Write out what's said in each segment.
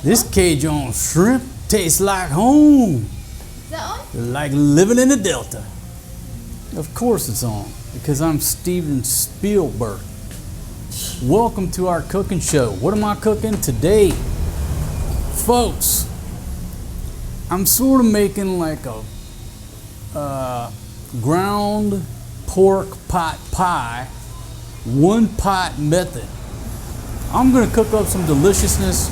This Cajun shrimp tastes like home. Is that on? Like living in the Delta. Of course it's on, because I'm Steven Spielberg. Welcome to our cooking show. What am I cooking today? Folks, I'm sort of making like a ground pork pot pie, one pot method. I'm gonna cook up some deliciousness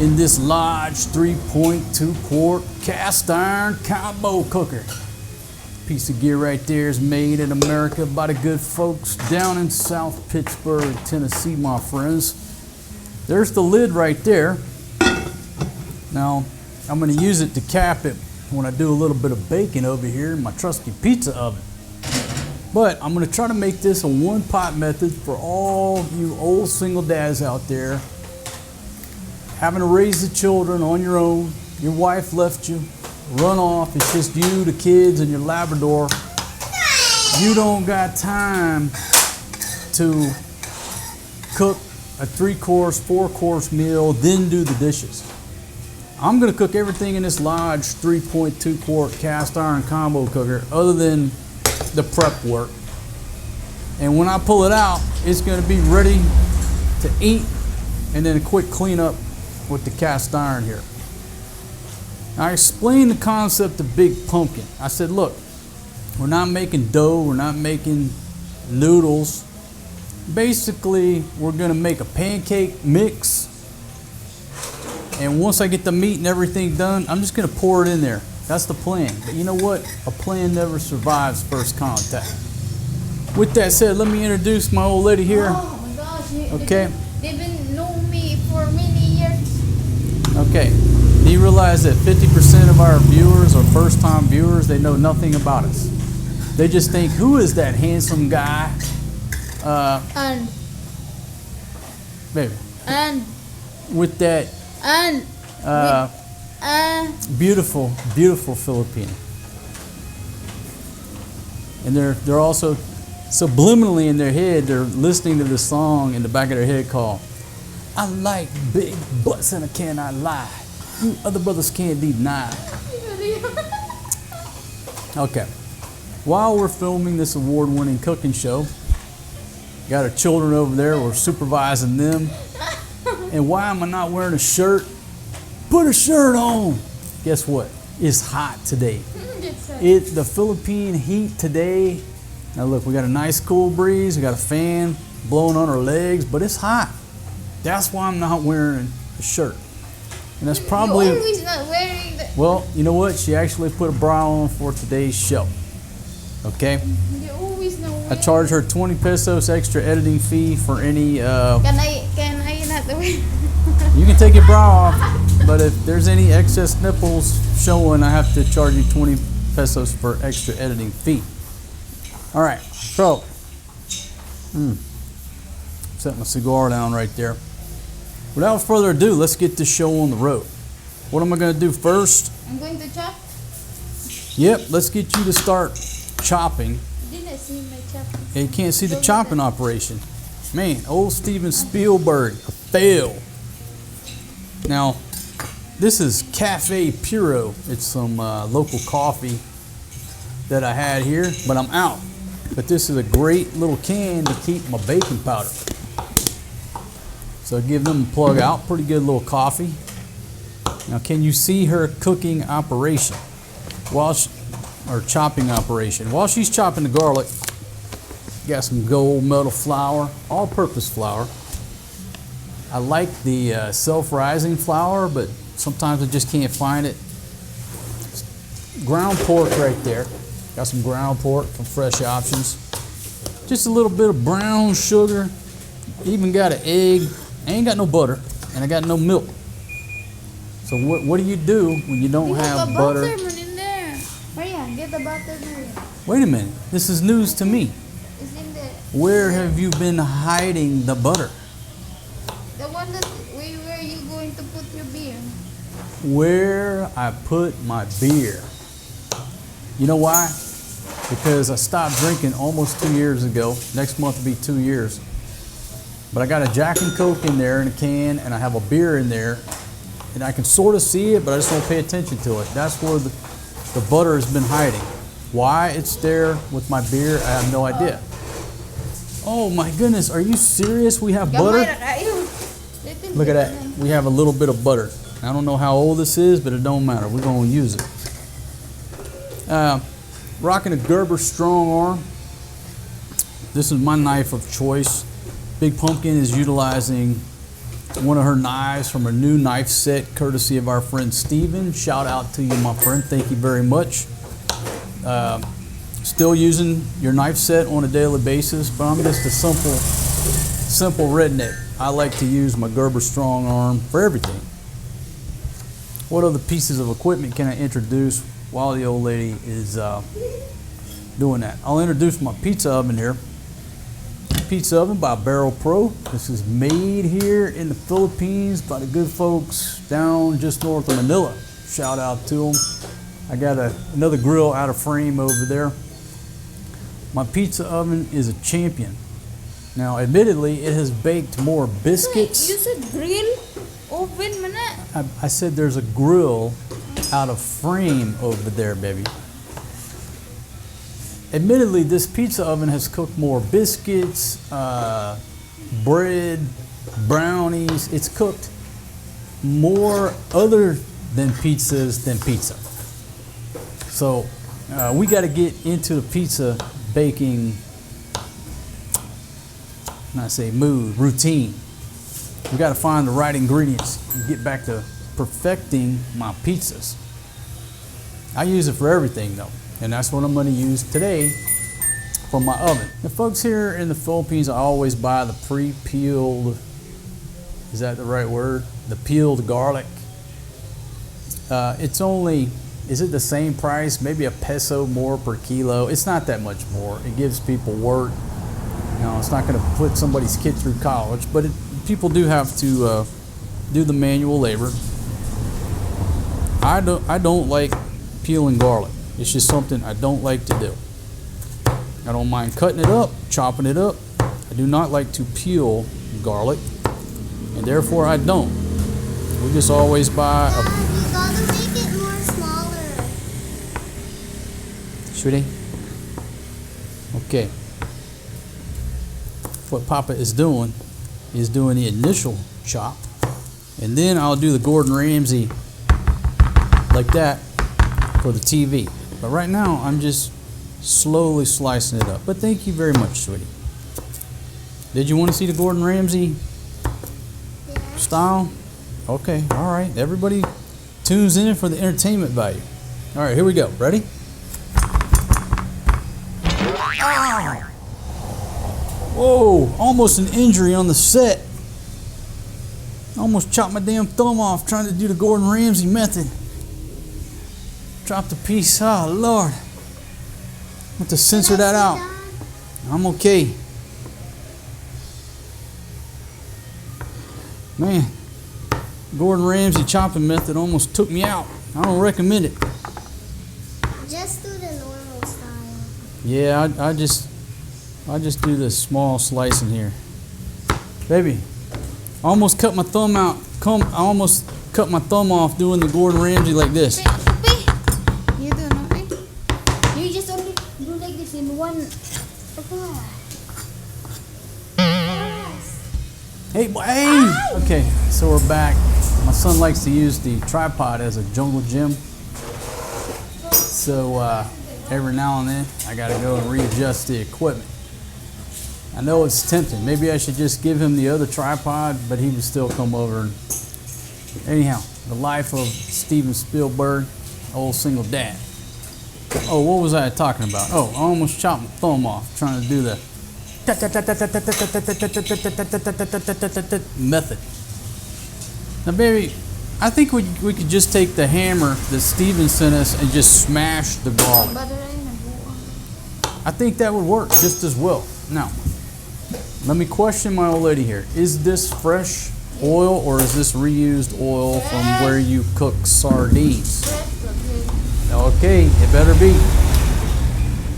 in this large 3.2 quart cast iron combo cooker. Piece of gear right there is made in America by the good folks down in South Pittsburgh, Tennessee, my friends. There's the lid right there. Now, I'm gonna use it to cap it when I do a little bit of baking over here in my trusty pizza oven. But I'm gonna try to make this a one pot method for all you old single dads out there having to raise the children on your own. Your wife left you, run off, it's just you, the kids, and your Labrador. You don't got time to cook a 3-course, 4-course meal, then do the dishes. I'm gonna cook everything in this large 3.2 quart cast iron combo cooker other than the prep work. And when I pull it out, it's gonna be ready to eat, and then a quick cleanup with the cast iron here. I explained the concept of big pumpkin. I said, look, we're not making dough, we're not making noodles. Basically, we're gonna make a pancake mix, and once I get the meat and everything done, I'm just gonna pour it in there. That's the plan. But you know what? A plan never survives first contact. With that said, let me introduce my old lady here. Oh my gosh. Okay. They've been knowing me for many years. Okay. Do you realize that 50% of our viewers are first-time viewers? They know nothing about us. They just think, who is that handsome guy? And Baby. and With that beautiful, beautiful Filipina. And they're also subliminally in their head, they're listening to the song in the back of their head called, I like big butts and I cannot lie. You other brothers can't deny. Okay. While we're filming this award-winning cooking show, got our children over there, we're supervising them. And why am I not wearing a shirt? Put a shirt on. Guess what? It's hot today. The Philippine heat today. Now look, we got a nice cool breeze. We got a fan blowing on our legs, but it's hot. That's why I'm not wearing a shirt. And that's probably... You're always not wearing the... Well, you know what? She actually put a bra on for today's show. Okay? You're always not wearing... I charge her 20 pesos extra editing fee for any... Can I not wear... You can take your bra off, but if there's any excess nipples showing, I have to charge you 20 pesos for extra editing fee. All right, so... Set my cigar down right there. Without further ado, let's get this show on the road. What am I going to do first? I'm going to chop. Yep, let's get you to start chopping. You didn't see my chopping. And you can't see the chopping operation. Man, old Steven Spielberg, a fail. Now, this is Cafe Puro. It's some local coffee that I had here, but I'm out. But this is a great little can to keep my baking powder. So I give them a plug out. Pretty good little coffee. Now, can you see her cooking operation? Or chopping operation. While she's chopping the garlic, got some gold medal flour, all-purpose flour. I like the self-rising flour, but sometimes I just can't find it. Ground pork right there. Got some ground pork from Fresh Options. Just a little bit of brown sugar. Even got an egg. I ain't got no butter, and I got no milk. So what do you do when you don't have butter? In there. Maria, get the butter, Maria. Wait a minute. This is news to me. It's in there. Where have you been hiding the butter? The one that where you going to put your beer? Where I put my beer. You know why? Because I stopped drinking almost 2 years ago. Next month will be 2 years. But I got a Jack and Coke in there in a can, and I have a beer in there. and I can sort of see it, but I just don't pay attention to it. That's where the butter has been hiding. Why it's there with my beer, I have no idea. Oh my goodness, are you serious? We have butter? Look at that. We have a little bit of butter. I don't know how old this is, but it don't matter. We're going to use it. Rocking a Gerber strong arm. This is my knife of choice. Big Pumpkin is utilizing one of her knives from a new knife set, courtesy of our friend Steven. Shout out to you, my friend. Thank you very much. Still using your knife set on a daily basis, but I'm just a simple redneck. I like to use my Gerber strong arm for everything. What other pieces of equipment can I introduce while the old lady is doing that? I'll introduce my pizza oven here. Pizza oven by Barrel Pro. This is made here in the Philippines by the good folks down just north of Manila. Shout out to them. I got another grill out of frame over there. My pizza oven is a champion. Now, admittedly, it has baked more biscuits. You said grill oven, mana? I said there's a grill out of frame over there, baby. Admittedly, this pizza oven has cooked more biscuits, bread, brownies. It's cooked more other than pizzas than pizza. So we got to get into the pizza baking, routine. We got to find the right ingredients and get back to perfecting my pizzas. I use it for everything though, and that's what I'm going to use today for my oven. The folks here in the Philippines, I always buy the pre-peeled, is that the right word? The peeled garlic. It's only, is it the same price? Maybe a peso more per kilo. It's not that much more. It gives people work. You know, it's not going to put somebody's kid through college, but people do have to do the manual labor. I don't like peeling garlic. It's just something I don't like to do. I don't mind cutting it up, chopping it up. I do not like to peel garlic, and therefore I don't. We just always buy You gotta make it more smaller. Sweetie? Okay. What Papa is doing the initial chop, and then I'll do the Gordon Ramsay like that for the TV. But right now I'm just slowly slicing it up. But thank you very much, sweetie. Did you want to see the Gordon Ramsay style? Okay, all right. Everybody tunes in for the entertainment value. All right, here we go. Ready? Ow! Whoa, almost an injury on the set. Almost chopped my damn thumb off trying to do the Gordon Ramsay method. Dropped a piece. Oh, Lord. I have to censor that out. I'm okay. Man, Gordon Ramsay chopping method almost took me out. I don't recommend it. Just do the normal style. Yeah, I just do the small slicing here. Baby, I almost cut my thumb out. I almost cut my thumb off doing the Gordon Ramsay like this. You do not, right? You just only do like this in one. Hey, boy, hey! Okay, so we're back. My son likes to use the tripod as a jungle gym. So every now and then, I gotta go and readjust the equipment. I know it's tempting. Maybe I should just give him the other tripod, but he would still come over. And anyhow, the life of Steven Spielberg, old single dad. Oh, what was I talking about? Oh, I almost chopped my thumb off trying to do the method. Now, baby, I think we could just take the hammer that Steven sent us and just smash the garlic. I think that would work just as well. Now, let me question my old lady here. Is this fresh oil or is this reused oil from where you cook sardines? Okay, it better be.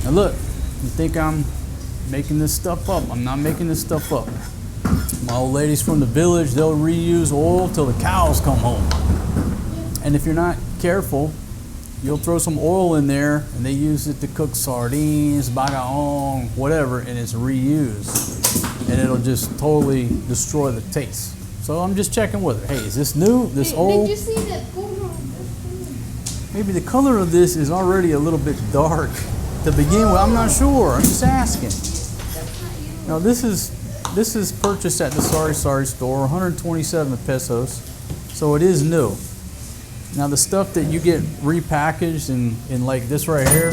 Now look, you think I'm making this stuff up? I'm not making this stuff up. My old ladies from the village, they'll reuse oil till the cows come home. And if you're not careful, you'll throw some oil in there and they use it to cook sardines, bagaong, whatever, and it's reused. And it'll just totally destroy the taste. So I'm just checking with her. Hey, is this new? This old? Did you see that color? Maybe the color of this is already a little bit dark to begin with. I'm not sure. I'm just asking. Now this is purchased at the Sari Sari store, 127 pesos. So it is new. Now the stuff that you get repackaged in like this right here,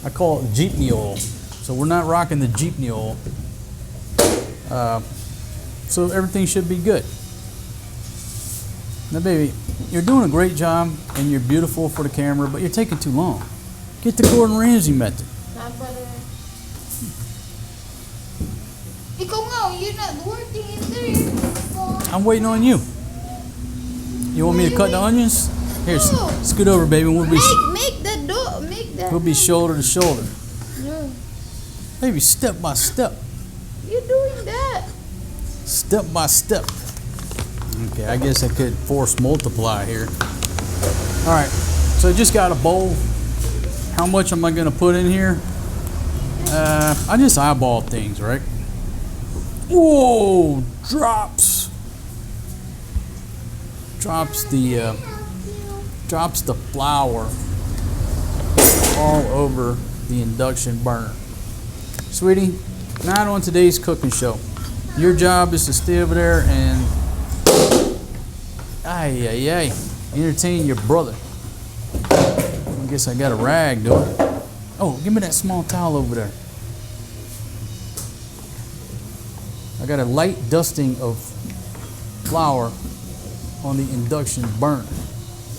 I call it jeepney oil. So we're not rocking the jeepney oil. So everything should be good. Now baby, you're doing a great job and you're beautiful for the camera, but you're taking too long. Get the Gordon Ramsay method. Ikaw nga, you're not working in there. I'm waiting on you. You want me to cut the onions? Here, No. scoot over, baby. We'll be Make that dough. Make that. we'll be shoulder to shoulder. No. Baby, step by step. You're doing that. Step by step. Okay, I guess I could force multiply here. All right, so I just got a bowl. How much am I gonna put in here? I just eyeball things, right? Whoa, drops the flour all over the induction burner. Sweetie, not on today's cooking show. Your job is to stay over there and entertain your brother. I guess I got a rag, do I? Oh, give me that small towel over there. I got a light dusting of flour on the induction burner.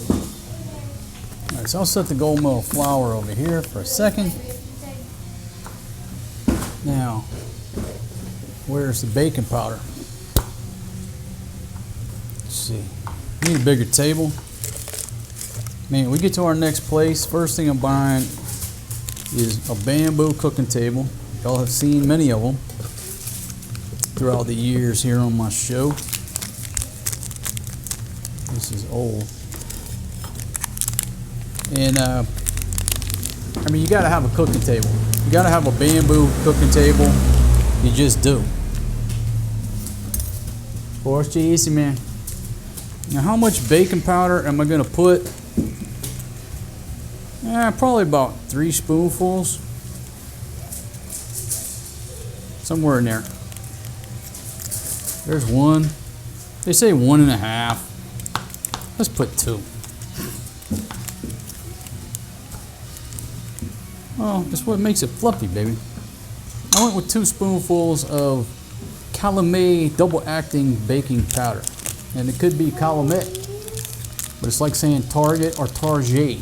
All right, so I'll set the gold medal flour over here for a second. Now, where's the baking powder? Let's see. Need a bigger table. Man, we get to our next place. First thing I'm buying is a bamboo cooking table. Y'all have seen many of them throughout the years here on my show. This is old. And I mean, you gotta have a cooking table. You gotta have a bamboo cooking table. You just do. Force easy, man. Now, how much baking powder am I gonna put? Probably about 3 spoonfuls. Somewhere in there. There's one. They say 1.5. Let's put 2. Oh, that's what makes it fluffy, baby. I went with 2 spoonfuls of Calumet double acting baking powder. And it could be Calumet, but it's like saying Target or Target.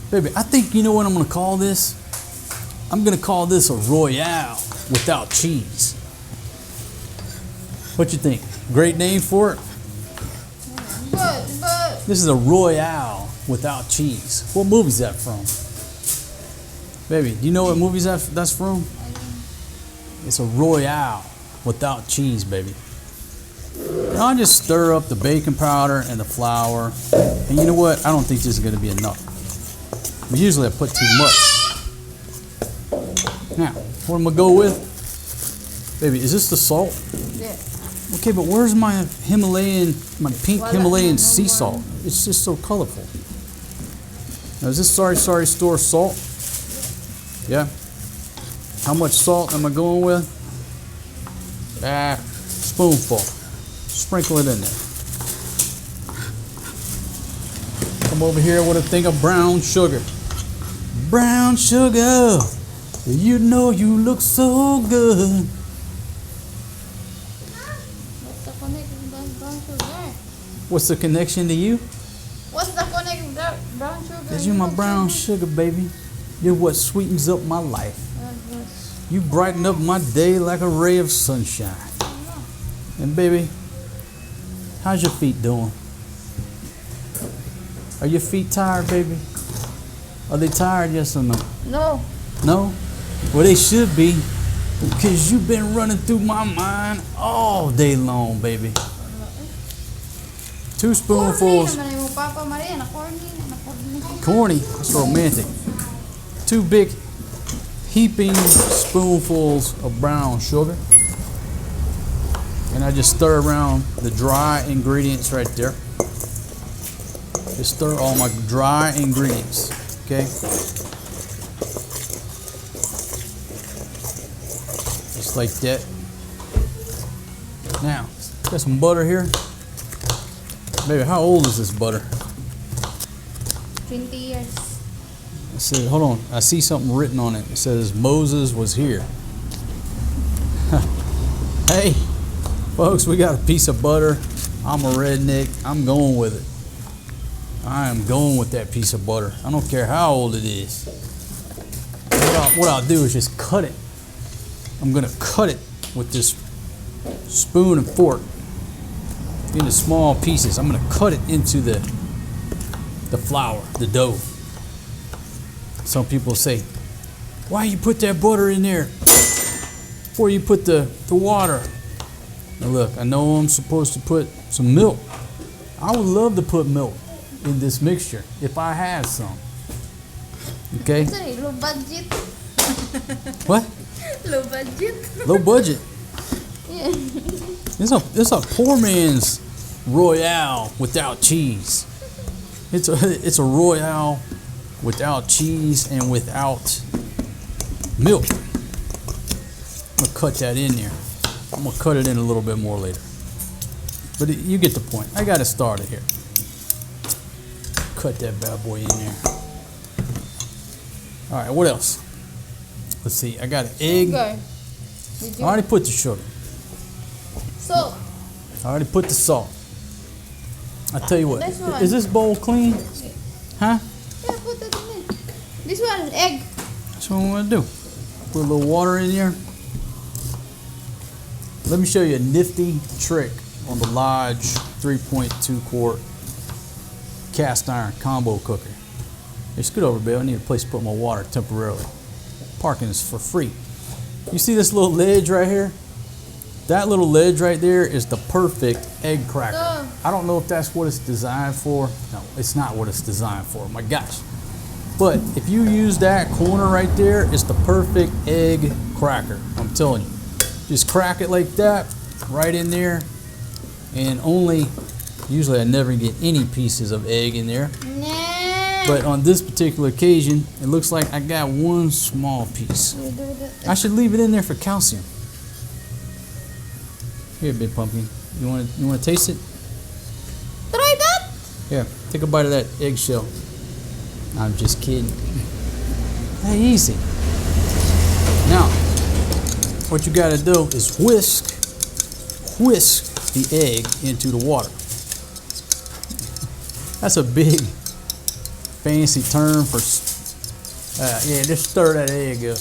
Baby, I think you know what I'm gonna call this? I'm gonna call this a Royale without cheese. What you think? Great name for it? But This is a Royale without cheese. What movie's that from? Baby, do you know what movie's that's from? It's a Royale without cheese, baby. Now I just stir up the baking powder and the flour. And you know what? I don't think this is going to be enough. But usually I put too much. Now, what I'm going to go with? Baby, is this the salt? yeah. Okay, but where's my pink Himalayan sea salt? It's just so colorful. Now, is this Sari Sari store salt? Yeah. How much salt am I going with? Spoonful. Sprinkle it in there. Come over here with a thing of brown sugar. Brown sugar. You know you look so good. What's the connection with brown sugar? What's the connection to you? What's the connection with brown sugar? Because you're my brown sugar, baby. You're what sweetens up my life. You brighten up my day like a ray of sunshine. And baby, how's your feet doing? Are your feet tired, baby? Are they tired, yes or no? No. No? Well, they should be. Because you've been running through my mind all day long, baby. 2 spoonfuls. Corny naman yung Papa Maria. Na-corny. Corny. That's romantic. 2 big heaping spoonfuls of brown sugar. And I just stir around the dry ingredients right there. Just stir all my dry ingredients. Okay? Just like that. Now, got some butter here. Baby, how old is this butter? 20 years. I said, hold on. I see something written on it. It says Moses was here. Hey, folks, we got a piece of butter. I'm a redneck. I'm going with it. I am going with that piece of butter. I don't care how old it is. What I'll do is just cut it. I'm going to cut it with this spoon and fork into small pieces. I'm going to cut it into the flour, the dough. Some people say, why you put that butter in there before you put the water? Now look, I know I'm supposed to put some milk. I would love to put milk in this mixture if I had some. Okay? Sorry, low budget. What? Low budget. Low budget. Yeah. It's a poor man's Royale without cheese. It's a Royale without cheese and without milk. I'm gonna cut that in there. I'm gonna cut it in a little bit more later. But you get the point. I got it started here. Cut that bad boy in there. All right, what else? Let's see. I got an egg. Sugar. I already put the sugar. So, I already put the salt. I tell you what. This one. Is this bowl clean? Huh? yeah, put it in there. This one is egg. That's what I'm gonna do. Put a little water in there. Let me show you a nifty trick on the Lodge 3.2 quart cast iron combo cooker. Hey, scoot over, babe. I need a place to put my water temporarily. Parking is for free. You see this little ledge right here? That little ledge right there is the perfect egg cracker. I don't know if that's what it's designed for. No, it's not what it's designed for. My gosh. But if you use that corner right there, it's the perfect egg cracker. I'm telling you. Just crack it like that, right in there. And usually I never get any pieces of egg in there. Nah. But on this particular occasion, it looks like I got one small piece. I should leave it in there for calcium. Here, big pumpkin. You want to taste it? Try that. Here, take a bite of that eggshell. I'm just kidding. Hey, easy. Now, what you got to do is whisk the egg into the water. That's a big fancy term for, yeah, just stir that egg up.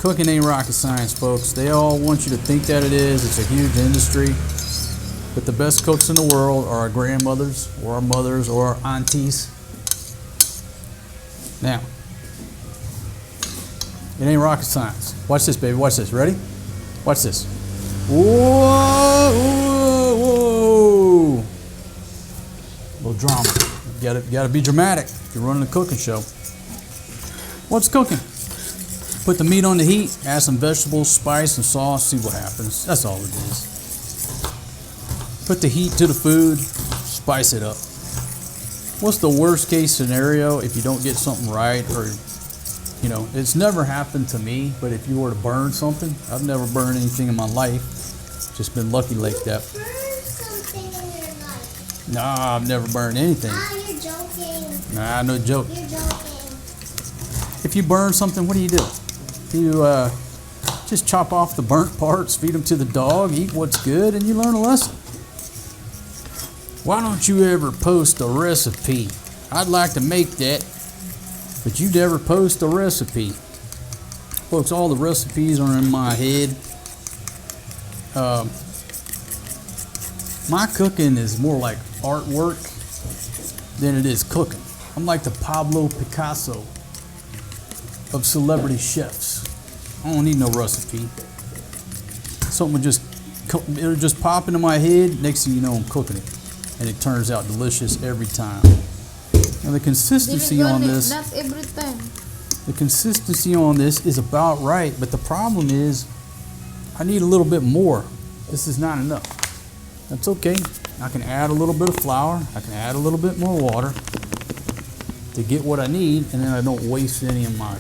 Cooking ain't rocket science, folks. They all want you to think that it is. It's a huge industry. But the best cooks in the world are our grandmothers or our mothers or our aunties. Now, it ain't rocket science. Watch this, baby. Watch this. Ready? Watch this. Whoa, whoa, whoa. A little drama. You gotta be dramatic if you're running a cooking show. What's cooking? Put the meat on the heat, add some vegetables, spice, and sauce, see what happens. That's all it is. Put the heat to the food, spice it up. What's the worst case scenario if you don't get something right, or, you know, it's never happened to me, but if you were to burn something, I've never burned anything in my life. Just been lucky like that. Burn something in your life. Nah, I've never burned anything. Ah, you're joking. Nah, no joke. You're joking. If you burn something, what do? You just chop off the burnt parts, feed them to the dog, eat what's good, and you learn a lesson. Why don't you ever post a recipe? I'd like to make that, but you never post a recipe. Folks, all the recipes are in my head. My cooking is more like artwork than it is cooking. I'm like the Pablo Picasso of celebrity chefs. I don't need no recipe. Something it'll just pop into my head. Next thing you know, I'm cooking it, and it turns out delicious every time. Now the consistency on this, Not every time. the consistency on this is about right, but the problem is, I need a little bit more. This is not enough. That's okay. I can add a little bit of flour. I can add a little bit more water to get what I need, and then I don't waste any of my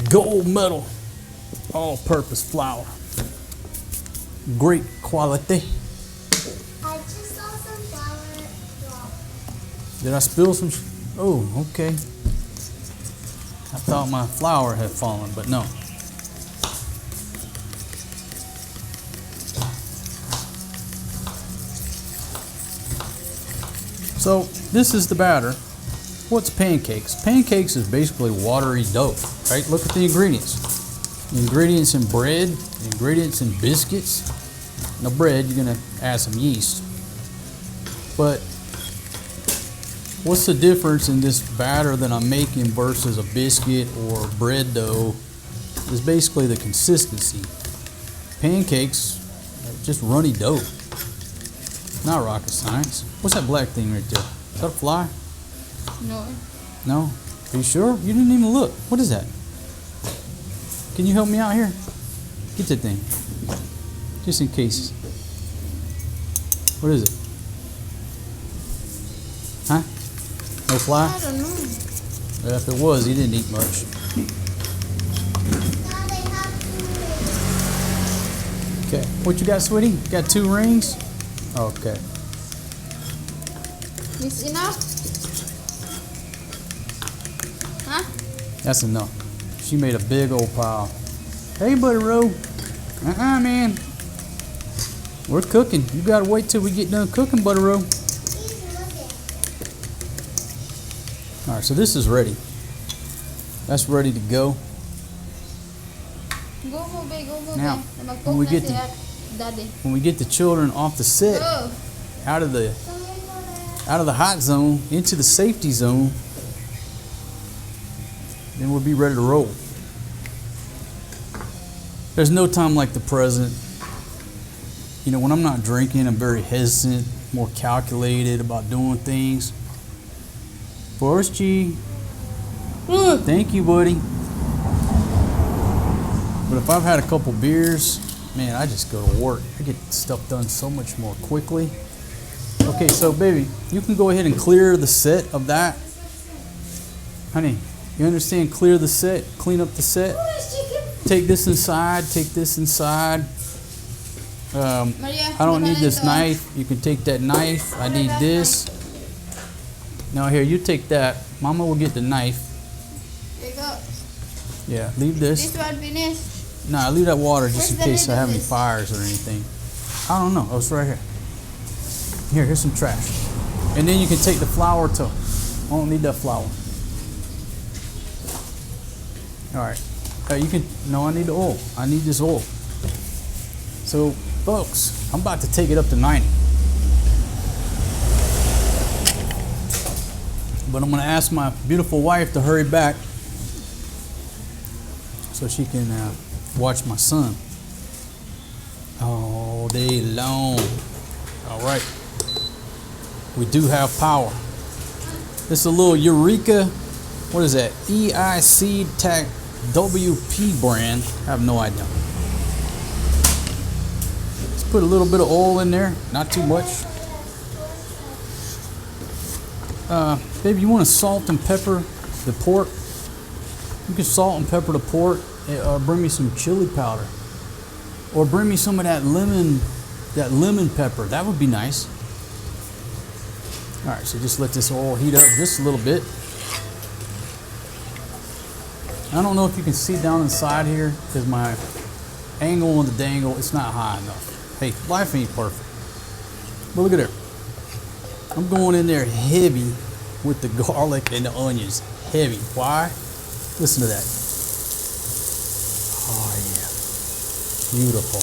gold medal all-purpose flour. Great quality. I just saw some flour drop. Did I spill some? Oh, okay. I thought my flour had fallen, but no. So this is the batter. What's pancakes? Pancakes is basically watery dough, right? Look at the ingredients. The ingredients in bread, the ingredients in biscuits. Now bread, you're gonna add some yeast. But what's the difference in this batter that I'm making versus a biscuit or bread dough is basically the consistency. Pancakes are just runny dough. Not rocket science. What's that black thing right there? Is that a fly? No. No? Are you sure? You didn't even look. What is that? Can you help me out here? Get that thing. Just in case. What is it? Huh? No fly? I don't know. Well, if it was, he didn't eat much. Now they have to. Okay. What you got, sweetie? Got 2 rings? Okay. This enough? Huh? That's enough. She made a big old pile. Hey, Buddy Rowe. Man. We're cooking. You gotta wait till we get done cooking, Buddy Rowe. He's looking. Alright, so this is ready. That's ready to go. Go mo, babe. Go mo, Now, babe. Mag-cook when we na get si the- Daddy. When we get the children off the set, Go. out of the So you're gonna. out of the hot zone into the safety zone, then we'll be ready to roll. There's no time like the present. You know, when I'm not drinking, I'm very hesitant, more calculated about doing things. Forrest G. Thank you, buddy. But if I've had a couple beers, man, I just go to work. I get stuff done so much more quickly. Okay, so baby, you can go ahead and clear the set of that. Honey, you understand? Clear the set, clean up the set. Take this inside, take this inside. Maria, I don't need baka this nito. knife. You can take that knife. I need this. Now here, you take that. Mama will get the knife. There you go. Yeah, leave this. This one finished. Nah, leave that water just in Where's the case I lid have of any this? fires or anything. I don't know. Oh, it's right here. Here's some trash. And then you can take the flour too. I don't need that flour. All right. You can. No, I need the oil. I need this oil. So, folks, I'm about to take it up to 90. But I'm going to ask my beautiful wife to hurry back so she can watch my son all day long. All right. We do have power. This is a little Eureka. What is that? EIC Tech WP brand. I have no idea. Let's put a little bit of oil in there. Not too much. Baby, you want to salt and pepper the pork? You can salt and pepper the pork. Bring me some chili powder, or bring me some of that lemon pepper. That would be nice. All right, so just let this oil heat up just a little bit. I don't know if you can see down inside here because my angle on the dangle, it's not high enough. Hey, life ain't perfect. But look at there. I'm going in there heavy with the garlic and the onions. Heavy. Why? Listen to that. Oh, yeah. Beautiful.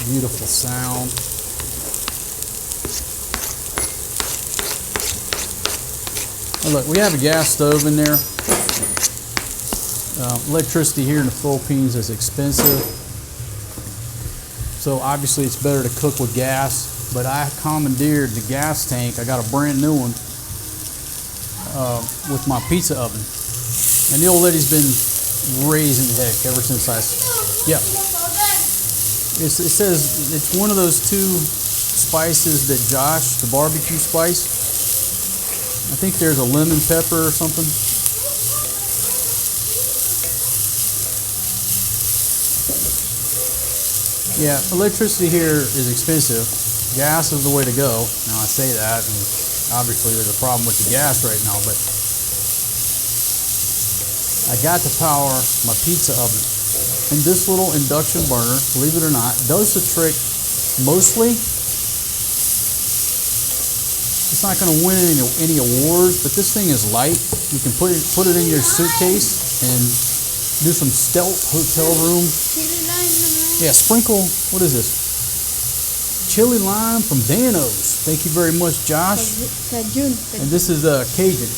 Beautiful sound. Now look, we have a gas stove in there. Electricity here in the Philippines is expensive, so obviously it's better to cook with gas, but I commandeered the gas tank. I got a brand new one with my pizza oven, and the old lady's been raising heck ever since yeah. It says it's one of those two spices that Josh, the barbecue spice. I think there's a lemon pepper or something. Yeah, electricity here is expensive. Gas is the way to go. Now I say that, and obviously there's a problem with the gas right now, but I got to power my pizza oven. And this little induction burner, believe it or not, does the trick mostly. It's not going to win any awards, but this thing is light. You can put it in your suitcase and do some stealth hotel room. Yeah, sprinkle, what is this? Chili lime from Dano's. Thank you very much, Josh. And this is Cajun.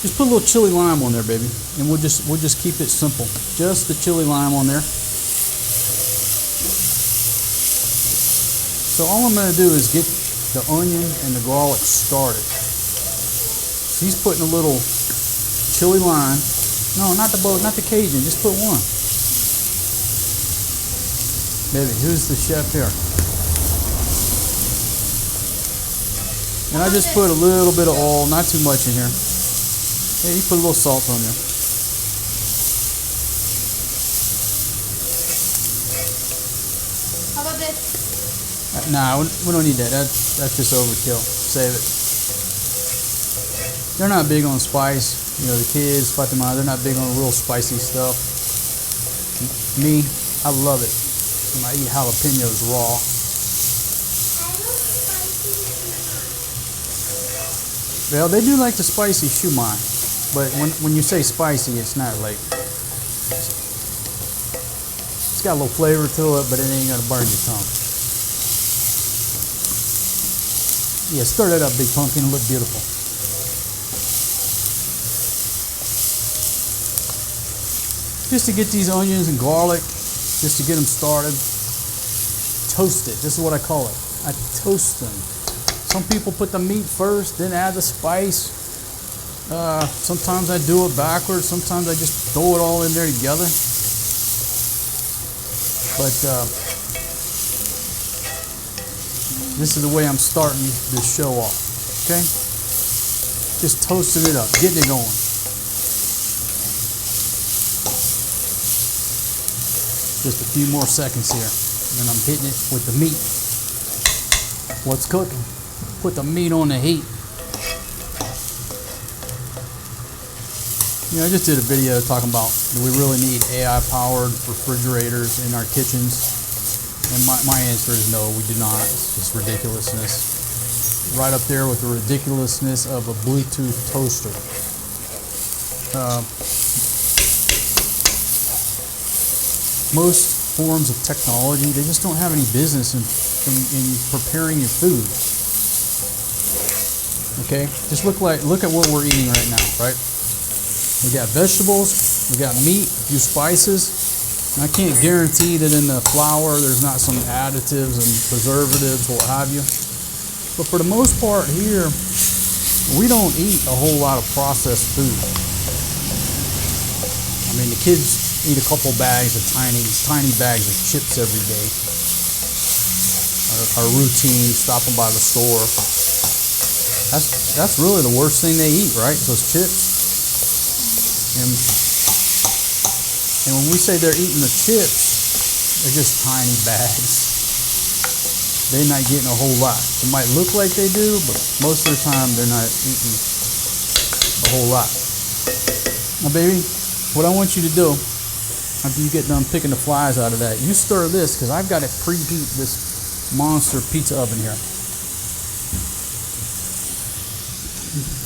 Just put a little chili lime on there, baby, and we'll just keep it simple. Just the chili lime on there. So all I'm going to do is get the onion and the garlic started. He's putting a little chili lime. No, not the Cajun. Just put one. Baby, who's the chef here? And I just put a little bit of oil, not too much in here. Yeah, you put a little salt on there. How about this? Nah, we don't need that. That's just overkill. Save it. They're not big on spice. You know, the kids, Fatima, they're not big on real spicy stuff. Me, I love it. And I eat jalapenos raw. Well, they do like the spicy shumai, but when you say spicy, it's not like, it's got a little flavor to it, but it ain't gonna burn your tongue. Yeah, stir that up, big pumpkin, it'll look beautiful. Just to get these onions and garlic, just to get them started, toast it. This is what I call it. I toast them. Some people put the meat first, then add the spice. Sometimes I do it backwards. Sometimes I just throw it all in there together. But this is the way I'm starting this show off. Okay? Just toasting it up, getting it going. Just a few more seconds here. And then I'm hitting it with the meat. What's cooking? Put the meat on the heat. You know, I just did a video talking about, do we really need AI-powered refrigerators in our kitchens? And my answer is no, we do not. It's just ridiculousness. Right up there with the ridiculousness of a Bluetooth toaster. Most forms of technology, they just don't have any business in preparing your food. Okay, just look at what we're eating right now, right? We got vegetables, we got meat, a few spices. And I can't guarantee that in the flour there's not some additives and preservatives, what have you. But for the most part here, we don't eat a whole lot of processed food. I mean, the kids eat a couple bags of tiny bags of chips every day. Our routine, stopping by the store. That's really the worst thing they eat, right? Those chips. And when we say they're eating the chips, they're just tiny bags. They're not getting a whole lot. It might look like they do, but most of the time they're not eating a whole lot. Now, baby, what I want you to do, after you get done picking the flies out of that, you stir this, because I've got to preheat this monster pizza oven here.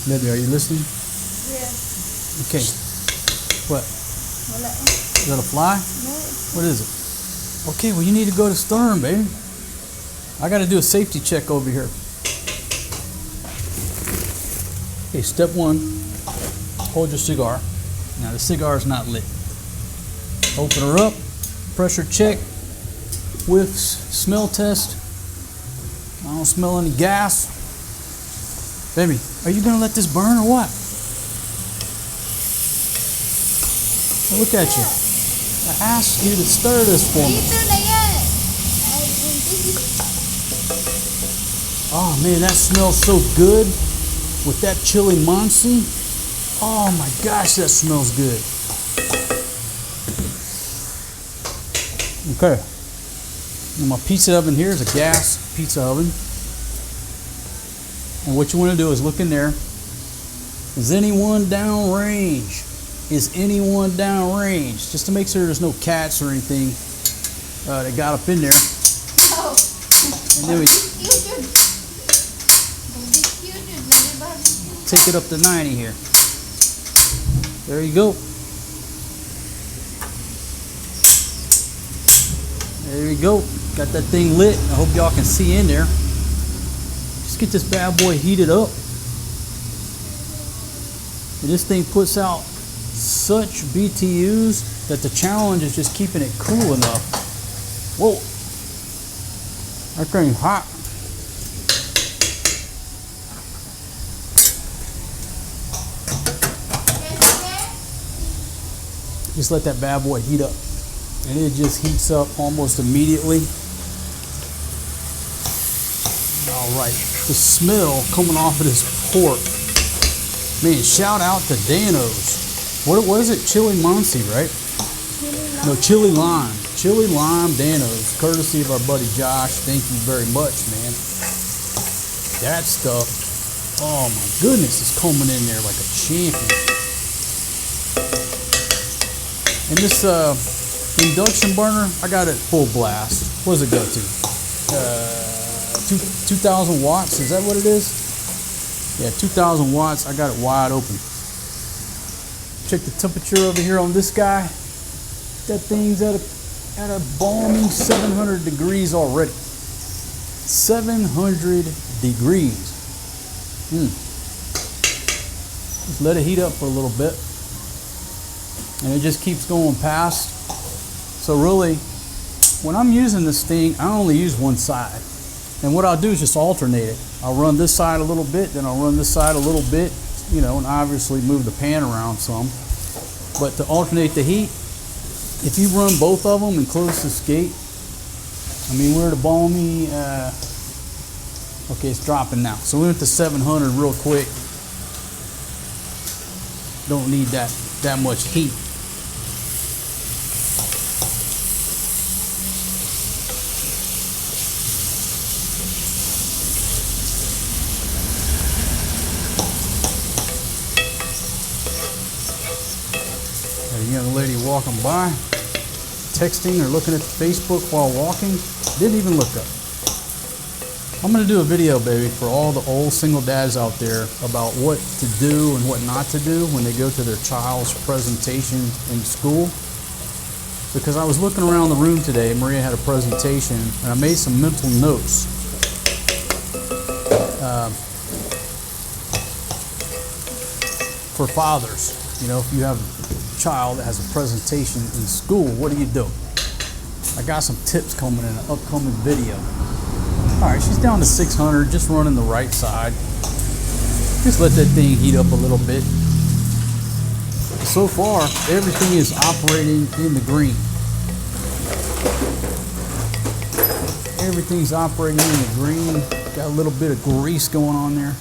Baby, are you listening? Yeah. Okay. What? Is that a fly? No. What is it? Okay, well you need to go to Stern, baby. I got to do a safety check over here. Okay, step one, hold your cigar. Now the cigar is not lit. Open her up. Pressure check. Whiff smell test. I don't smell any gas. Baby, are you gonna let this burn or what? Well, look at you. I asked you to stir this for me. Ito na yan. Oh man, that smells so good with that chili mansi. Oh my gosh, that smells good. Okay. And my pizza oven here is a gas pizza oven. And what you want to do is look in there. Is anyone downrange? Is anyone downrange? Just to make sure there's no cats or anything that got up in there. Oh. And then we take it up to 90 here. There you go. There you go. Got that thing lit. I hope y'all can see in there. Just get this bad boy heated up. And this thing puts out such BTUs that the challenge is just keeping it cool enough. Whoa. That thing's hot. Just let that bad boy heat up. And it just heats up almost immediately. All right, the smell coming off of this pork. Man, shout out to Dano's. What is it? Chili Mansi, right? No, chili lime. Chili lime Dano's, courtesy of our buddy Josh. Thank you very much, man. That stuff, oh my goodness, is coming in there like a champion. And this induction burner, I got it full blast. What does it go to? 2,000 watts, is that what it is? Yeah, 2,000 watts, I got it wide open. Check the temperature over here on this guy. That thing's at a balmy 700 degrees already. 700 degrees. Just let it heat up for a little bit. And it just keeps going past. So really, when I'm using this thing, I only use one side. And what I'll do is just alternate it. I'll run this side a little bit, then I'll run this side a little bit, you know, and obviously move the pan around some. But to alternate the heat, if you run both of them and close this gate, I mean, we're at a balmy, okay, it's dropping now. So we went to 700 real quick. Don't need that much heat. A young lady walking by, texting or looking at Facebook while walking, didn't even look up. I'm going to do a video, baby, for all the old single dads out there about what to do and what not to do when they go to their child's presentation in school. Because I was looking around the room today, Maria had a presentation, and I made some mental notes. For fathers, you know, if you have a child that has a presentation in school, what do you do? I got some tips coming in an upcoming video. All right, she's down to 600, just running the right side. Just let that thing heat up a little bit. So far, everything is operating in the green. Everything's operating in the green. Got a little bit of grease going on there.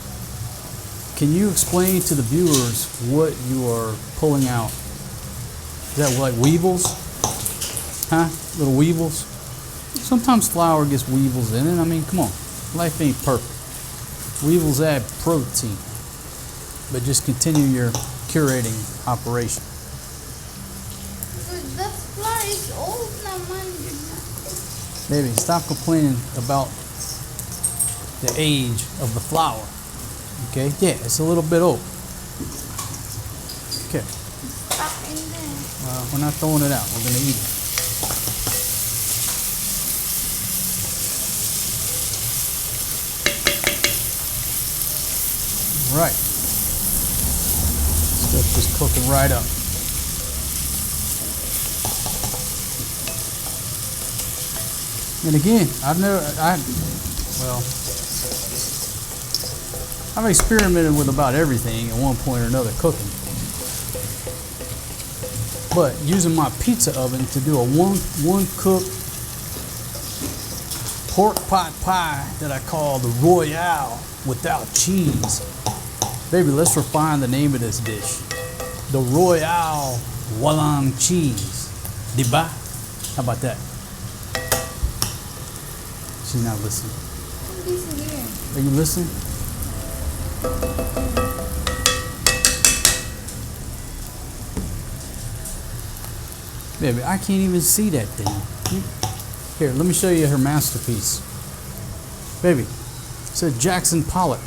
Can you explain to the viewers what you are pulling out? Is that like weevils? Huh? Little weevils? Sometimes flour gets weevils in it. I mean, come on. Life ain't perfect. Weevils add protein. But just continue your curating operation. The flour is old naman. Baby, stop complaining about the age of the flour. Okay? Yeah, it's a little bit old. Okay. Stuck in there. We're not throwing it out. We're going to eat it. Right. Stuff just cooking right up. And again, I've experimented with about everything at one point or another cooking. But using my pizza oven to do a one cook pork pot pie that I call the Royale without cheese. Baby, let's refine the name of this dish. The Royale Walang Cheese. Diba? How about that? She's not listening. Are you listening? Baby, I can't even see that thing. Here, let me show you her masterpiece. Baby, it says Jackson Pollock.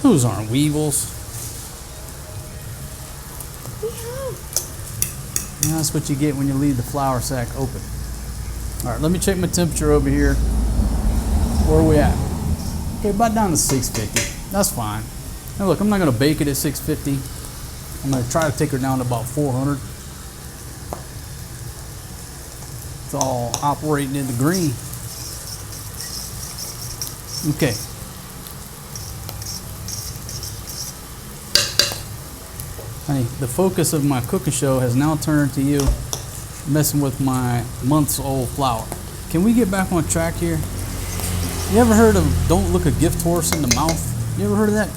Those aren't weevils. You know, that's what you get when you leave the flour sack open. All right, let me check my temperature over here. Where are we at? Okay, about down to 650. That's fine. Now look, I'm not gonna bake it at 650. I'm gonna try to take her down to about 400. It's all operating in the green. Okay. Honey, the focus of my cooking show has now turned to you messing with my months-old flour. Can we get back on track here? You ever heard of don't look a gift horse in the mouth? You ever heard of that?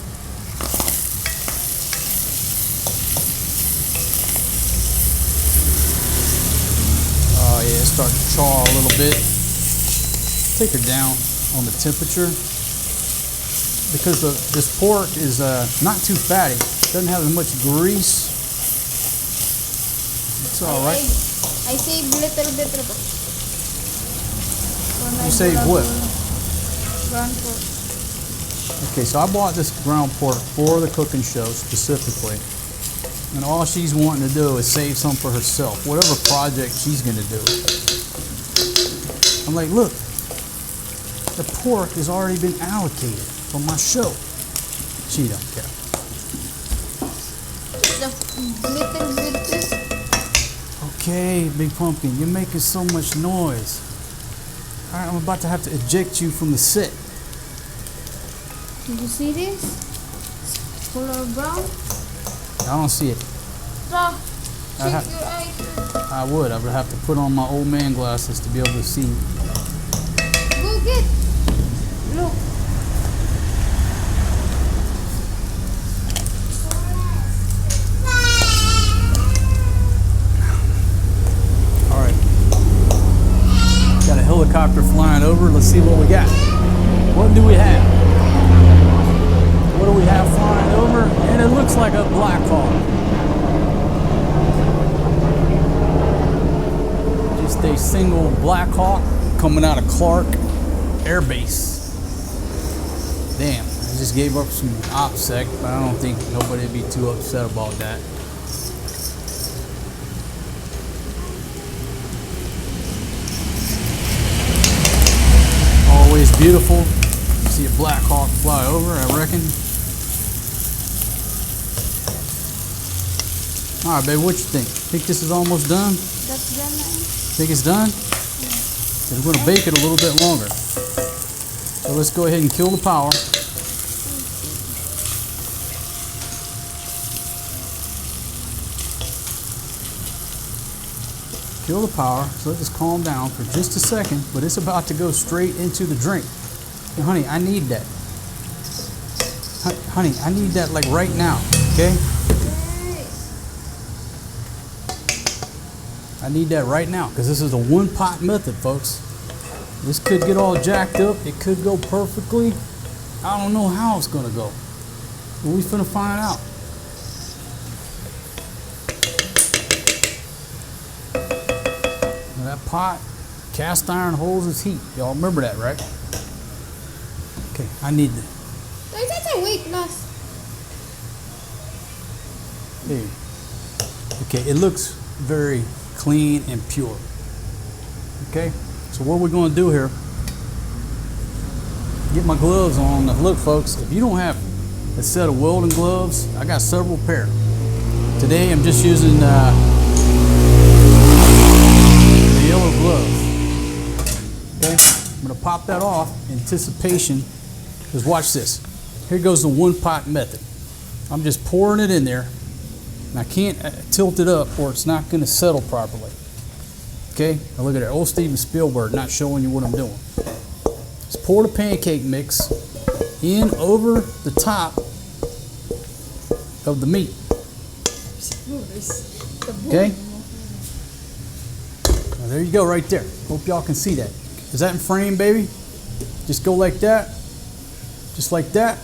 Oh yeah, it's starting to char a little bit. Take her down on the temperature. Because this pork is not too fatty. Doesn't have as much grease. It's all right. I save little bit. You save what? Ground pork. Okay, so I bought this ground pork for the cooking show specifically. And all she's wanting to do is save some for herself, whatever project she's going to do. I'm like, look, the pork has already been allocated for my show. She don't care. Little bit. Okay, Big Pumpkin, you're making so much noise. All right, I'm about to have to eject you from the set. Did you see this? It's full of brown. I don't see it. Check your eyes. I would have to put on my old man glasses to be able to see. Go get. Look. Helicopter flying over. Let's see what we got. What do we have? What do we have flying over? And it looks like a Black Hawk. Just a single Black Hawk coming out of Clark Air Base. Damn, I just gave up some OPSEC, but I don't think nobody would be too upset about that. Always beautiful. See a Black Hawk fly over, I reckon. All right, babe, what you think? Think this is almost done? That's done now. Think it's done? Yeah. We're going to bake it a little bit longer. So let's go ahead and kill the power. Kill the power, so let this calm down for just a second, but it's about to go straight into the drink. Now, honey, I need that. Honey, I need that like right now, okay? I need that right now, because this is a one-pot method, folks. This could get all jacked up. It could go perfectly. I don't know how it's going to go. But we finna find out. That pot, cast iron holds its heat. Y'all remember that, right? Okay, I need that. Why that's a weight loss? Hey. Okay, it looks very clean and pure. Okay, so what we're going to do here, get my gloves on. Now look, folks, if you don't have a set of welding gloves, I got several pair. Today I'm just using the yellow gloves. pop that off, anticipation, because watch this. Here goes the one pot method. I'm just pouring it in there, and I can't tilt it up or it's not going to settle properly. Okay, now look at that. Old Steven Spielberg not showing you what I'm doing. Just pour the pancake mix in over the top of the meat. Okay? Now there you go right there. Hope y'all can see that. Is that in frame, baby? Just go like that. Just like that.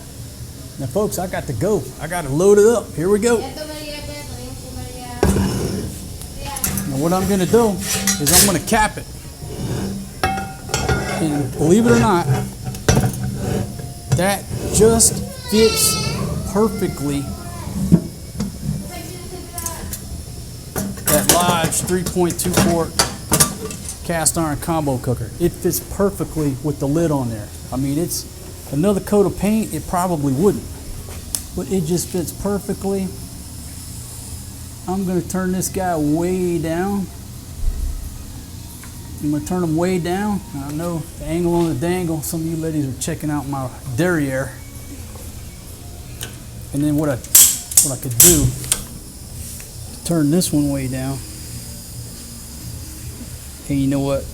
Now folks, I got to go. I got to load it up. Here we go. Now what I'm going to do is I'm going to cap it. And believe it or not, that just fits perfectly. That Lodge 3.2 quart cast iron combo cooker. It fits perfectly with the lid on there. I mean, it's another coat of paint, it probably wouldn't. But it just fits perfectly. I'm going to turn this guy way down. I'm going to turn him way down. I know the angle on the dangle. Some of you ladies are checking out my derriere. And then what I could do, turn this one way down. And you know what?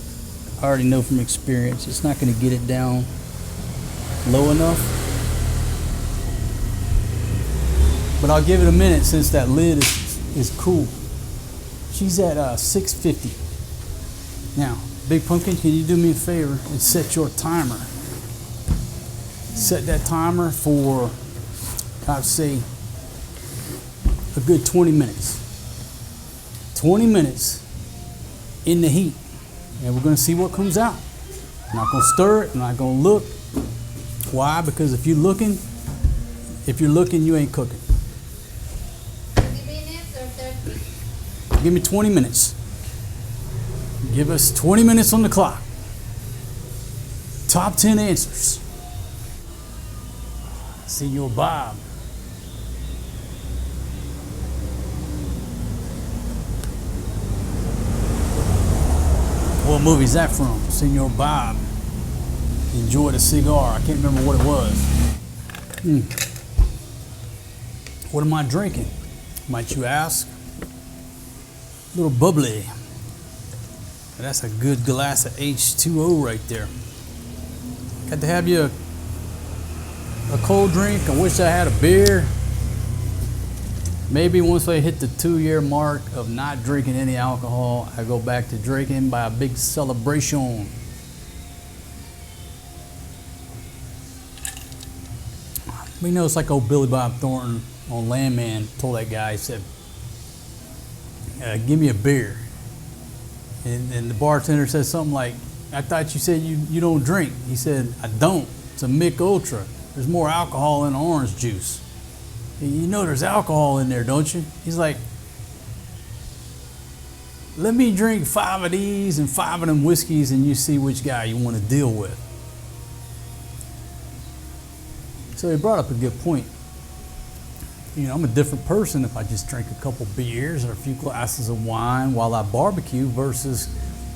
I already know from experience, it's not going to get it down low enough. But I'll give it a minute since that lid is cool. She's at 650. Now, Big Pumpkin, can you do me a favor and set your timer? Set that timer for, I'd say, a good 20 minutes. 20 minutes in the heat. And we're going to see what comes out. I'm not going to stir it. I'm not going to look. Why? Because if you're looking, you ain't cooking. 20 minutes or 30? Give me 20 minutes. Give us 20 minutes on the clock. Top 10 answers. Senor Bob. What movie is that from? Senor Bob. Enjoyed a cigar. I can't remember what it was. What am I drinking? Might you ask? A little bubbly. That's a good glass of H2O right there. Got to have you a cold drink. I wish I had a beer. Maybe once I hit the 2-year mark of not drinking any alcohol, I go back to drinking by a big celebration. You know, it's like old Billy Bob Thornton on Landman told that guy, he said, give me a beer. And the bartender said something like, I thought you said you don't drink. He said, I don't. It's a Mick Ultra. There's more alcohol in orange juice. You know there's alcohol in there, don't you? He's like, let me drink 5 of these and 5 of them whiskeys and you see which guy you want to deal with. So he brought up a good point. You know, I'm a different person if I just drink a couple beers or a few glasses of wine while I barbecue versus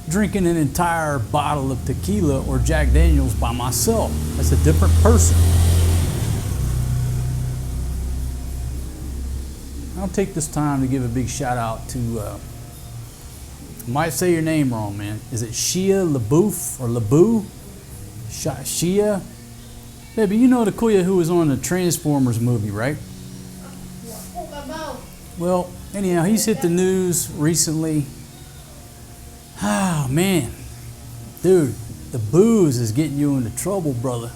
drinking an entire bottle of tequila or Jack Daniels by myself. That's a different person. I'll take this time to give a big shout out to, I might say your name wrong, man. Is it Shia LaBeouf or LaBoo? Shia? Baby, you know the Kuya who was on the Transformers movie, right? Well, anyhow, he's hit the news recently. Oh, man. Dude, the booze is getting you into trouble, brother.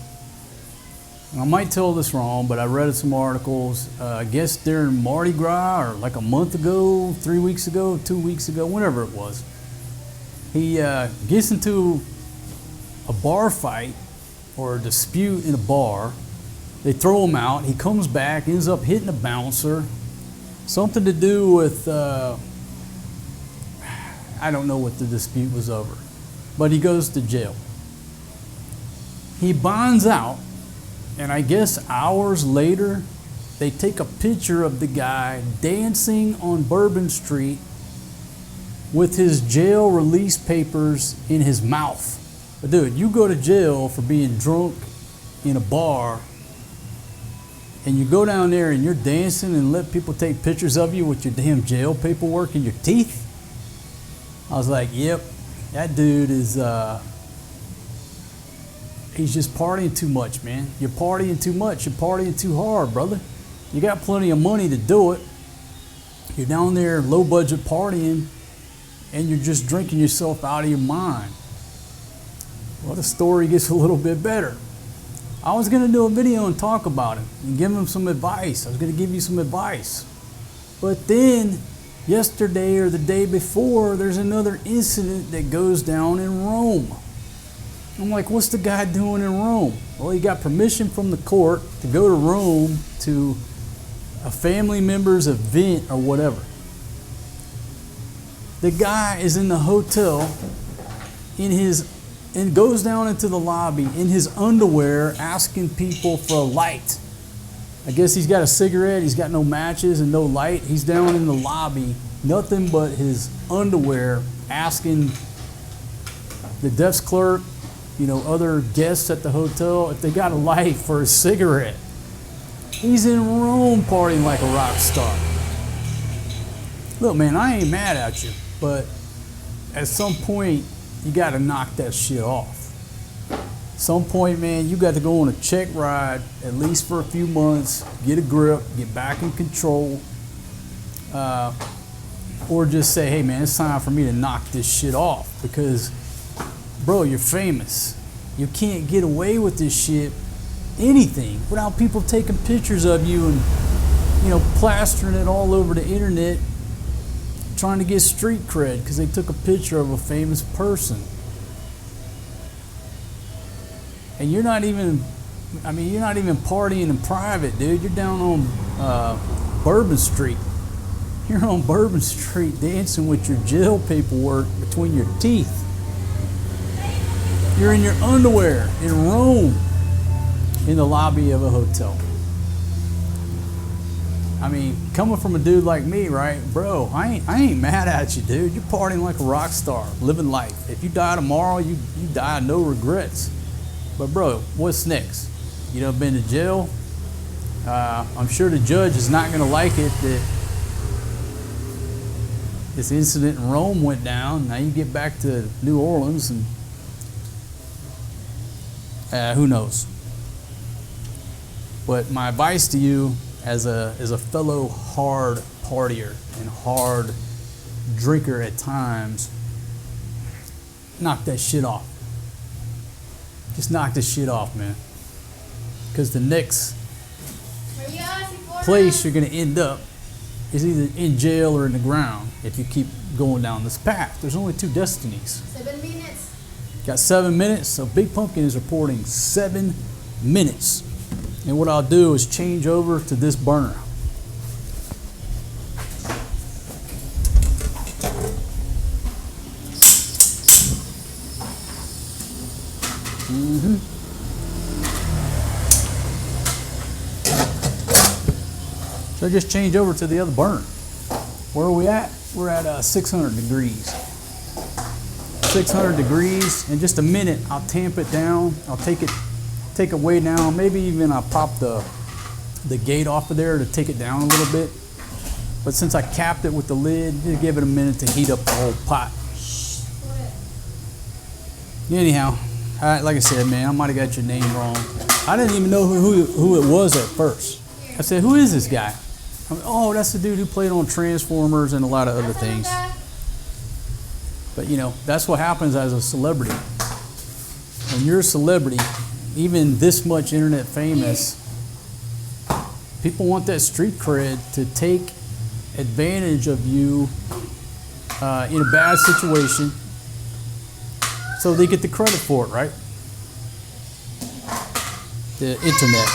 I might tell this wrong, but I read some articles. I guess during Mardi Gras, or like a month ago, 3 weeks ago, 2 weeks ago, whenever it was, he gets into a bar fight or a dispute in a bar. They throw him out. He comes back, ends up hitting a bouncer. Something to do with, I don't know what the dispute was over, but he goes to jail. He bonds out, and I guess hours later, they take a picture of the guy dancing on Bourbon Street with his jail release papers in his mouth. But dude, you go to jail for being drunk in a bar, and you go down there and you're dancing and let people take pictures of you with your damn jail paperwork in your teeth. I was like, yep, that dude is, he's just partying too much, man. You're partying too much. You're partying too hard, brother. You got plenty of money to do it. You're down there low budget partying, and you're just drinking yourself out of your mind. Well, the story gets a little bit better. I was going to do a video and talk about it and give him some advice. I was going to give you some advice. But then, yesterday or the day before, there's another incident that goes down in Rome. I'm like, what's the guy doing in Rome? Well, he got permission from the court to go to Rome to a family member's event or whatever. The guy is in the hotel and goes down into the lobby in his underwear asking people for a light. I guess he's got a cigarette, he's got no matches and no light. He's down in the lobby, nothing but his underwear, asking the desk clerk, other guests at the hotel if they got a light for a cigarette. He's in Rome partying like a rock star. Look, man, I ain't mad at you, but at some point, you got to knock that shit off. At some point, man, you got to go on a check ride, at least for a few months, get a grip, get back in control, or just say, hey, man, it's time for me to knock this shit off because, bro, you're famous. You can't get away with this shit, anything, without people taking pictures of you and, plastering it all over the internet, trying to get street cred because they took a picture of a famous person. And you're not even partying in private, dude. You're down on Bourbon Street. You're on Bourbon Street dancing with your jail paperwork between your teeth. You're in your underwear in Rome in the lobby of a hotel. I mean, coming from a dude like me, right? Bro, I ain't mad at you, dude. You're partying like a rock star, living life. If you die tomorrow, you die no regrets. But bro, what's next? Been to jail? I'm sure the judge is not going to like it that this incident in Rome went down. Now you get back to New Orleans and who knows? But my advice to you as a fellow hard partier and hard drinker at times, knock that shit off. Just knock this shit off, man. Because the next place you're going to end up is either in jail or in the ground if you keep going down this path. There's only two destinies. 7 minutes. Got 7 minutes, so Big Pumpkin is reporting 7 minutes. And what I'll do is change over to this burner. So just change over to the other burner. Where are we at? We're at 600 degrees. 600 degrees. In just a minute, I'll tamp it down. I'll take it way down. Maybe even I'll pop the gate off of there to take it down a little bit. But since I capped it with the lid, just give it a minute to heat up the whole pot. Anyhow, like I said, man, I might have got your name wrong. I didn't even know who it was at first. I said, who is this guy? Oh, that's the dude who played on Transformers and a lot of other things. But that's what happens as a celebrity. When you're a celebrity, even this much internet famous, people want that street cred to take advantage of you in a bad situation so they get the credit for it, right? The internet.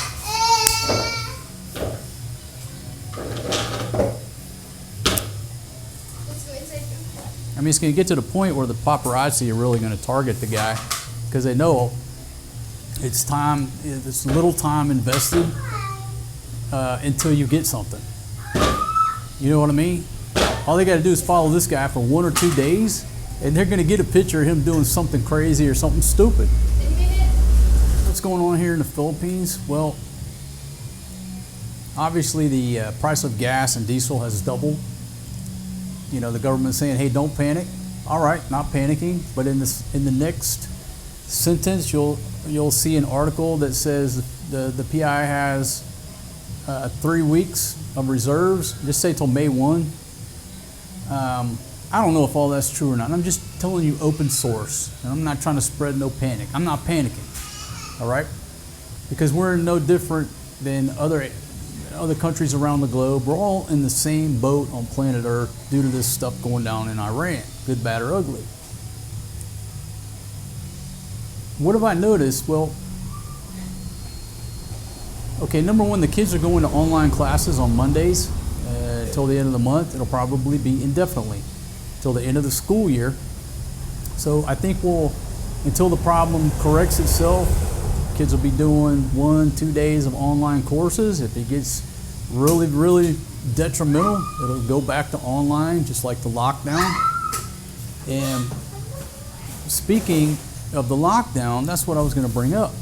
I mean, it's going to get to the point where the paparazzi are really going to target the guy because they know it's little time invested until you get something. You know what I mean? All they got to do is follow this guy for 1 or 2 days, And they're gonna get a picture of him doing something crazy or something stupid. What's going on here in the Philippines? Well, obviously the price of gas and diesel has doubled. You know, the government's saying, hey, don't panic. All right, not panicking, but in the next sentence, you'll see an article that says the PI has 3 weeks of reserves. Just say till May 1. I don't know if all that's true or not. I'm just telling you open source. And I'm not trying to spread no panic. I'm not panicking. All right? Because we're no different than other countries around the globe. We're all in the same boat on planet Earth due to this stuff going down in Iran, good, bad, or ugly. What have I noticed? Well, okay, number one, the kids are going to online classes on Mondays till the end of the month. It'll probably be indefinitely till the end of the school year. So I think until the problem corrects itself, kids will be doing 1-2 days of online courses. If it gets really, really detrimental, it'll go back to online, just like the lockdown. And speaking of the lockdown, that's what I was going to bring up.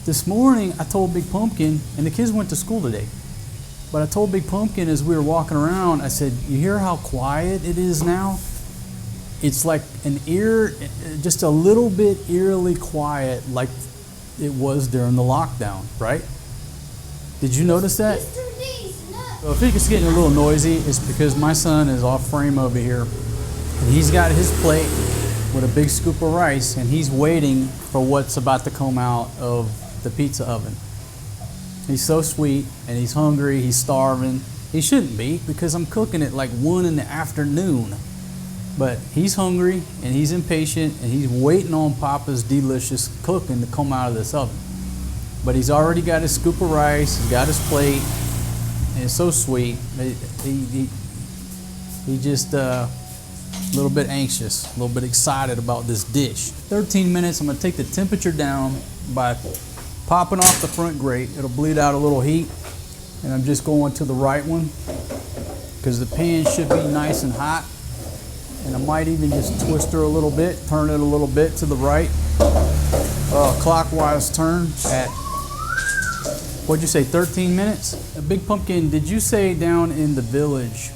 This morning, I told Big Pumpkin, and the kids went to school today, but I told Big Pumpkin as we were walking around, I said, you hear how quiet it is now? It's like just a little bit eerily quiet, like it was during the lockdown, right? Did you notice that? So if it's getting a little noisy, it's because my son is off frame over here. And he's got his plate with a big scoop of rice, and he's waiting for what's about to come out of the pizza oven. He's so sweet, and he's hungry, he's starving. He shouldn't be, because I'm cooking it like 1 in the afternoon. But he's hungry, and he's impatient, and he's waiting on Papa's delicious cooking to come out of this oven. But he's already got his scoop of rice, he's got his plate, and it's so sweet. He just a little bit anxious, a little bit excited about this dish. 13 minutes, I'm gonna take the temperature down by popping off the front grate. It'll bleed out a little heat, and I'm just going to the right one because the pan should be nice and hot. And I might even just twist her a little bit, turn it a little bit to the right. Clockwise turn at, what'd you say, 13 minutes? Big Pumpkin, did you say down in the village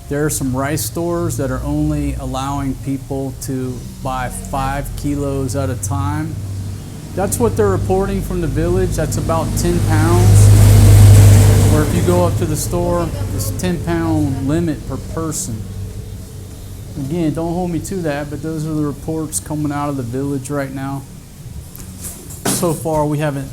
there are some rice stores that are only allowing people to buy 5 kilos at a time? That's what they're reporting from the village. That's about 10 pounds. Or if you go up to the store, it's 10-pound limit per person. Again, don't hold me to that, but those are the reports coming out of the village right now. So far we haven't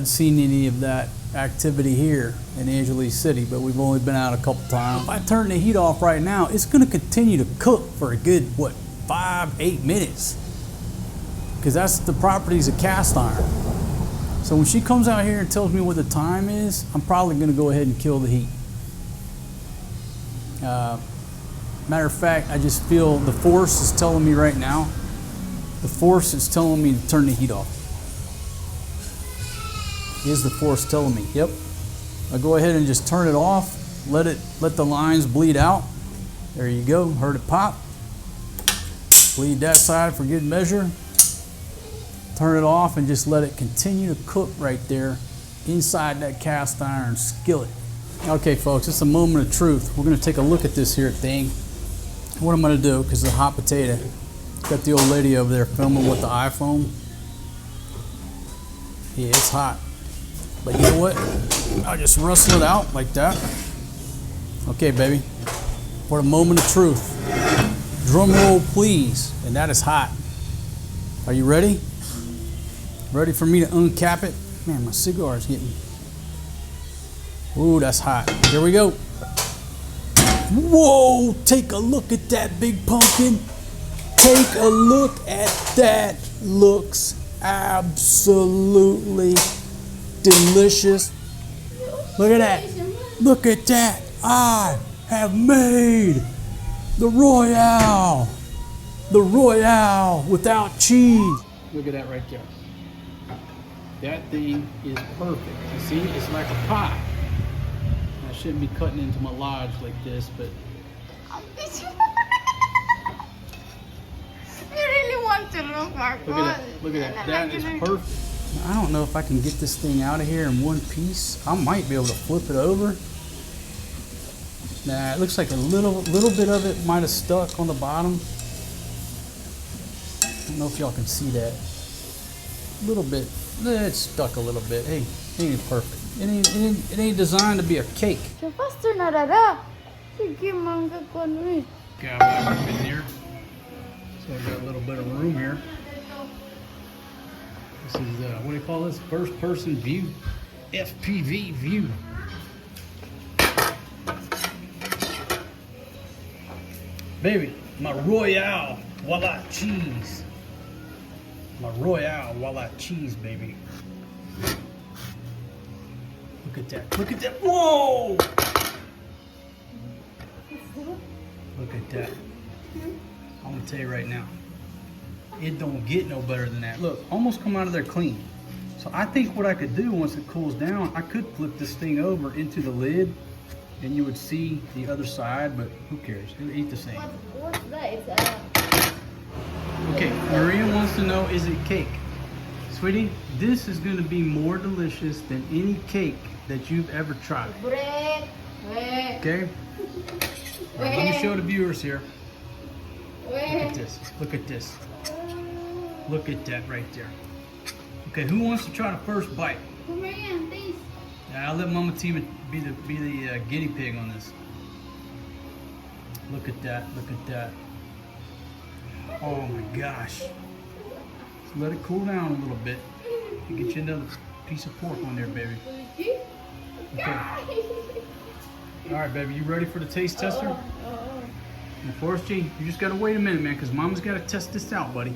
seen any of that activity here in Angeles City, but we've only been out a couple times. If I turn the heat off right now, it's going to continue to cook for a good 5-8 minutes, because that's the properties of cast iron. So when she comes out here and tells me what the time is, I'm probably going to go ahead and kill the heat. Matter of fact, I just feel the force is telling me right now. The force is telling me to turn the heat off. Is the force telling me? Yep. I'll go ahead and just turn it off. Let the lines bleed out. There you go. Heard it pop. Bleed that side for good measure. Turn it off and just let it continue to cook right there inside that cast iron skillet. Okay, folks, it's a moment of truth. We're going to take a look at this here thing. What I'm going to do, because it's a hot potato, got the old lady over there filming with the iPhone. Yeah, it's hot. But you know what? I'll just rustle it out like that. Okay, baby. For a moment of truth. Drum roll, please. And that is hot. Are you ready? Ready for me to uncap it? Man, my cigar is getting... Ooh, that's hot. Here we go. Whoa, take a look at that, Big Pumpkin. Take a look at that. Looks absolutely delicious. Look at that. Look at that. I have made the Royale. The Royale without cheese. Look at that right there. That thing is perfect. You see, it's like a pie. I shouldn't be cutting into my lodge like this, but Look at that. Look at that. That is perfect. I don't know if I can get this thing out of here in one piece. I might be able to flip it over. Nah, it looks like a little bit of it might have stuck on the bottom. I don't know if y'all can see that. A little bit. It's stuck a little bit. Hey, it ain't perfect. It ain't designed to be a cake. Faster na dada. Sige, manggakuan mo. Got it in here. So I got a little bit of room here. This is what do you call this? First person view. FPV view. Baby, my Royale Walang Cheese. My Royale Walang Cheese, baby. Look at that. Look at that. Whoa! Look at that. I'm gonna tell you right now, it don't get no better than that. Look, almost come out of there clean. So I think what I could do once it cools down, I could flip this thing over into the lid and you would see the other side, but who cares? It'll eat the same. What's that? It's Okay, Maria wants to know, is it cake? Sweetie, this is gonna be more delicious than any cake that you've ever tried. bread. Okay? All right, let me show the viewers here. Look at this. Look at this. Look at that right there. Okay, who wants to try the first bite? Come here, please. Yeah, I'll let Mama Tima be the guinea pig on this. Look at that. Look at that. Oh my gosh. So let it cool down a little bit. You get you another piece of pork on there, baby. Okay. All right, baby. You ready for the taste tester? And Forrest G, you just gotta wait a minute, man, because Mama's gotta test this out, buddy.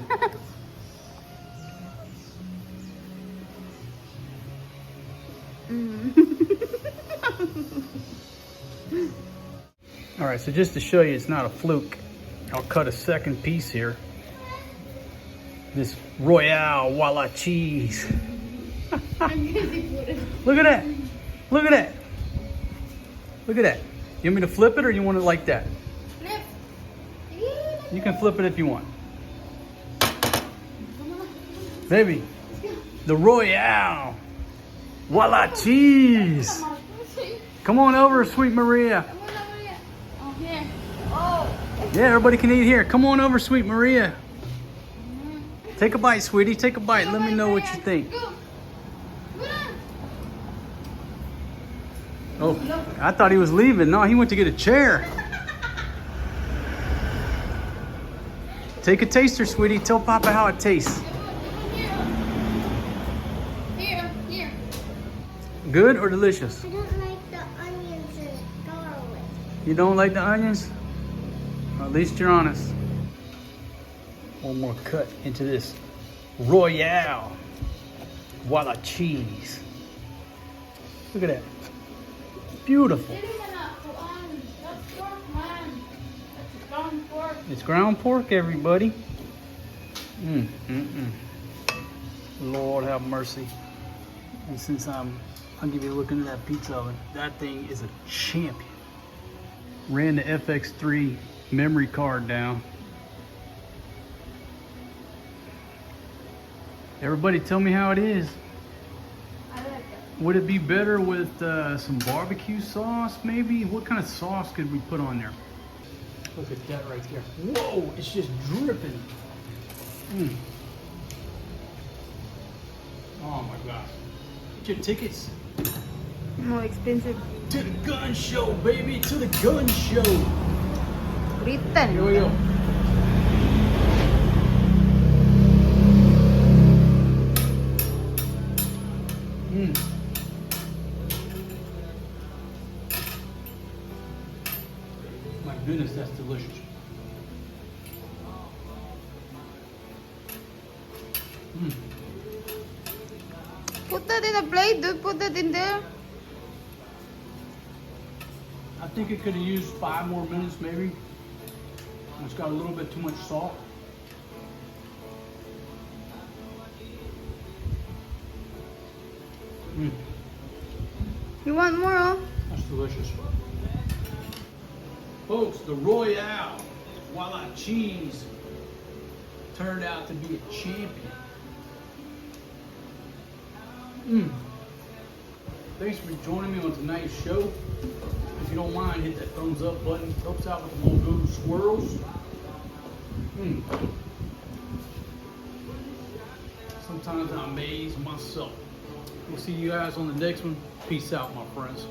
All right, so just to show you it's not a fluke, I'll cut a second piece here. This Royale Walang Cheese. Look at that. Look at that. Look at that. You want me to flip it or you want it like that? Flip. You can flip it if you want. Baby, the Royale Walang Cheese. Come on over, sweet Maria. Oh, here. Oh. Yeah, everybody can eat here. Come on over, sweet Maria. Take a bite, sweetie. Take a bite. Let me know what you think. Oh, I thought he was leaving. No, he went to get a chair. Take a taster, sweetie. Tell Papa how it tastes. Here. Good or delicious? I don't like the onions and garlic. You don't like the onions? Well, at least you're honest. One more cut into this Royale Walang Cheese. Look at that. Beautiful. It's ground pork, everybody. Lord have mercy. And since I'll give you a look into that pizza oven. That thing is a champion. Ran the FX3 memory card down. Everybody tell me how it is. I like it. Would it be better with some barbecue sauce maybe? What kind of sauce could we put on there? Look at that right there. Whoa, it's just dripping. Oh my gosh. Get your tickets. More expensive. To the gun show, baby, to the gun show. Britain. Here we go. My goodness, that's delicious. Put that in a plate, dude. Put that in there. I think it could have used 5 more minutes maybe. It's got a little bit too much salt. You want more? Oh? That's delicious. Folks, the Royale Walang Cheese turned out to be a champion. Thanks for joining me on tonight's show. If you don't mind, hit that thumbs up button. Helps out with the logo swirls. Sometimes I amaze myself. We'll see you guys on the next one. Peace out, my friends.